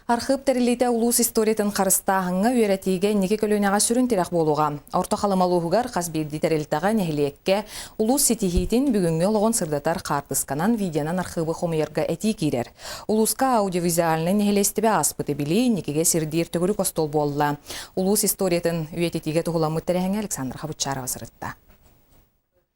Архив тәрелейті улус историятын қарыстағыңа өйретіге неге көлөнеға сүрін терек болуға. Орта қалымалуғығар қазберді тәрелтіға нәхілиекке улус сетихитін бүгінгі олығын сырдатар қартысқанан видеонан архивы хомерға әти керер. Улуска аудиовизуальны нәхілестібе аспыты білі некеге сирдир түгірі костол болла. Улус историятын өйретіге тұғыламы тәрәңі Александр Хабутчарова сырытта.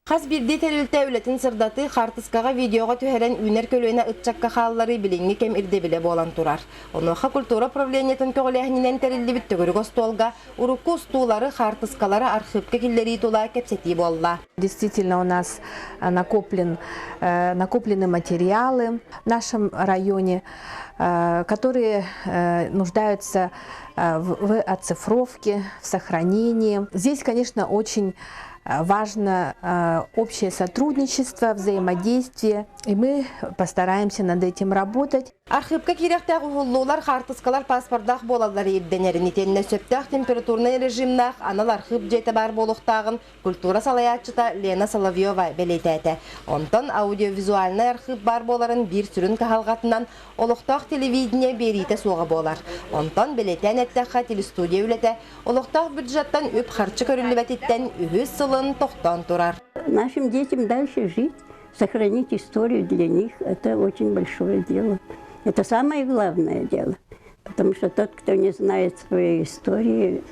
Қазберді тәрелті әулетін сырдаты қартысқаға видеоға түйерен үнер көлөйіне ұтчаққа қалылары біліңі кем ирде біле болан тұрар. Оныға культура правлениятын көғіләхінен тәрелді бітті көрі қостолға ұрыққы ұстулары қартысқалары архивке келдері тұла кепсети болла. Действительно, у нас накоплены материалы в нашем районе, которые нуждаются в оцифровке, в сохранении. Здесь, конечно, очень важно общее сотрудничество, взаимодействие, и мы постараемся над этим работать. Архивка киректәк ұғыллылар қартысқалар паспордақ боладар ерденерін етеніне сөптәк температурный режимнақ анал архив жеті бар болуқтағын культура салаятчыта Лена Соловьева белетәті. Онтан аудиовизуальный архив бар боларын бір сүрін кахалғатынан олықтақ телевидение берейті соға болар. Онтан белетән әттәққа телестудия үлеті олықтақ бюджеттен өп қарчы көрілібәтеттен үхіз сылын тоқтан тұрар. Нашим детям дальше жить, сохранить историю для них, это очень большое дело. Это самое главное дело, потому что тот, кто не знает своей истории,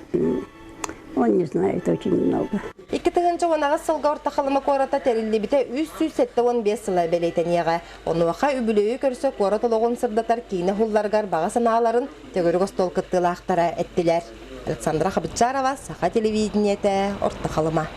он не знает очень много. Икки тыгынчы онағыз сылға орта қалымы қората тәрілді біте 375 сылы белейтен еға. Онуақа үбілеуі көрсі қорат олығын сырдатар кейіні хулларғар баға саналарын төгірі қостол кыттылы ақтара әттілер. Александра Хабутчарова, Саха телевидениеті, орта қалыма.